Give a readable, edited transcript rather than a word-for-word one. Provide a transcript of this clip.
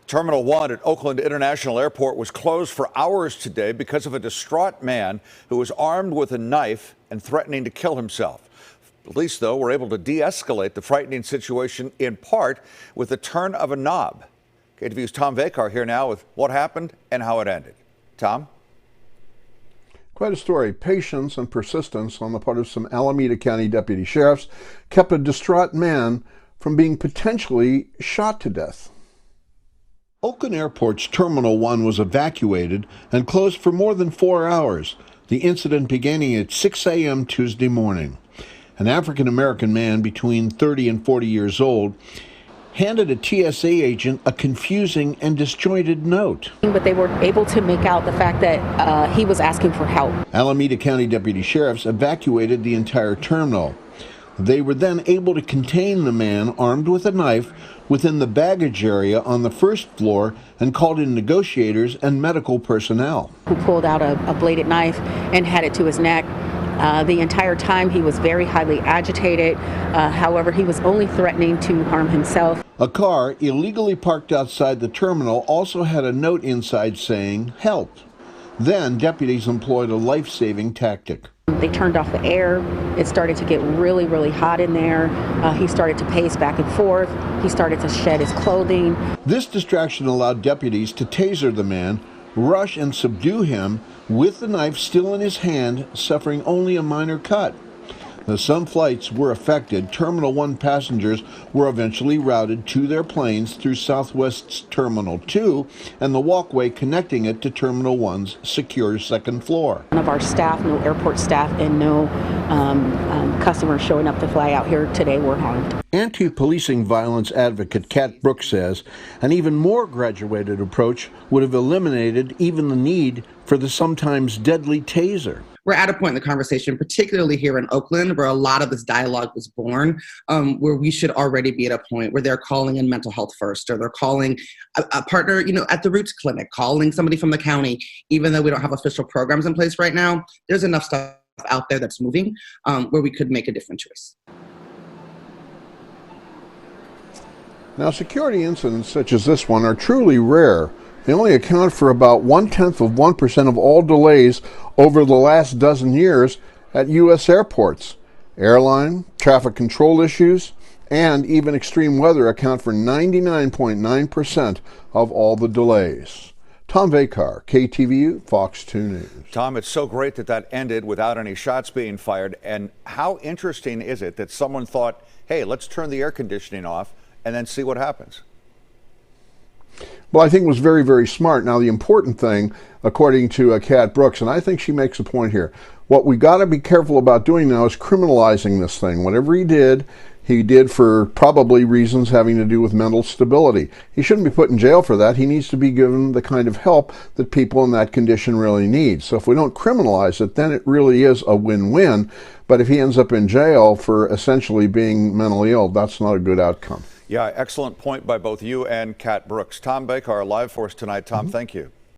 Terminal 1 at Oakland International Airport was closed for hours today because of a distraught man who was armed with a knife and threatening to kill himself. Police, though, were able to de-escalate the frightening situation in part with the turn of a knob. KTVU's Tom Vakar here now with what happened and how it ended. Tom? Quite a story. Patience and persistence on the part of some Alameda County deputy sheriffs kept a distraught man from being potentially shot to death. Oakland Airport's Terminal 1 was evacuated and closed for more than 4 hours, the incident beginning at 6 a.m. Tuesday morning. An African-American man between 30 and 40 years old handed a TSA agent a confusing and disjointed note. But they were able to make out the fact that he was asking for help. Alameda County deputy sheriffs evacuated the entire terminal. They were then able to contain the man armed with a knife within the baggage area on the first floor and called in negotiators and medical personnel. Who pulled out a bladed knife and had it to his neck. The entire time he was very highly agitated. However, he was only threatening to harm himself. A car illegally parked outside the terminal also had a note inside saying, "Help." Then deputies employed a life-saving tactic. They turned off the air. It started to get really, really hot in there. He started to pace back and forth. He started to shed his clothing. This distraction allowed deputies to taser the man, rush and subdue him with the knife still in his hand, suffering only a minor cut. Though some flights were affected, Terminal 1 passengers were eventually routed to their planes through Southwest's Terminal 2 and the walkway connecting it to Terminal 1's secure second floor. None of our staff, no airport staff, and no customers showing up to fly out here today were harmed. Anti-policing violence advocate Kat Brooks says an even more graduated approach would have eliminated even the need for the sometimes deadly taser. We're at a point in the conversation, particularly here in Oakland, where a lot of this dialogue was born, where we should already be at a point where they're calling in mental health first, or they're calling a partner, at the Roots Clinic, calling somebody from the county. Even though we don't have official programs in place right now, there's enough stuff out there that's moving where we could make a different choice. Now, security incidents such as this one are truly rare. They only account for about 0.1% of all delays over the last dozen years at U.S. airports. Airline, traffic control issues, and even extreme weather account for 99.9% of all the delays. Tom Vakar, KTVU, Fox 2 News. Tom, it's so great that ended without any shots being fired. And how interesting is it that someone thought, hey, let's turn the air conditioning off and then see what happens? Well, I think it was very, very smart. Now, the important thing, according to Kat Brooks, and I think she makes a point here, what we got to be careful about doing now is criminalizing this thing. Whatever he did for probably reasons having to do with mental stability. He shouldn't be put in jail for that. He needs to be given the kind of help that people in that condition really need. So if we don't criminalize it, then it really is a win-win. But if he ends up in jail for essentially being mentally ill, that's not a good outcome. Yeah, excellent point by both you and Kat Brooks. Tom Vakar live for us tonight. Tom, thank you.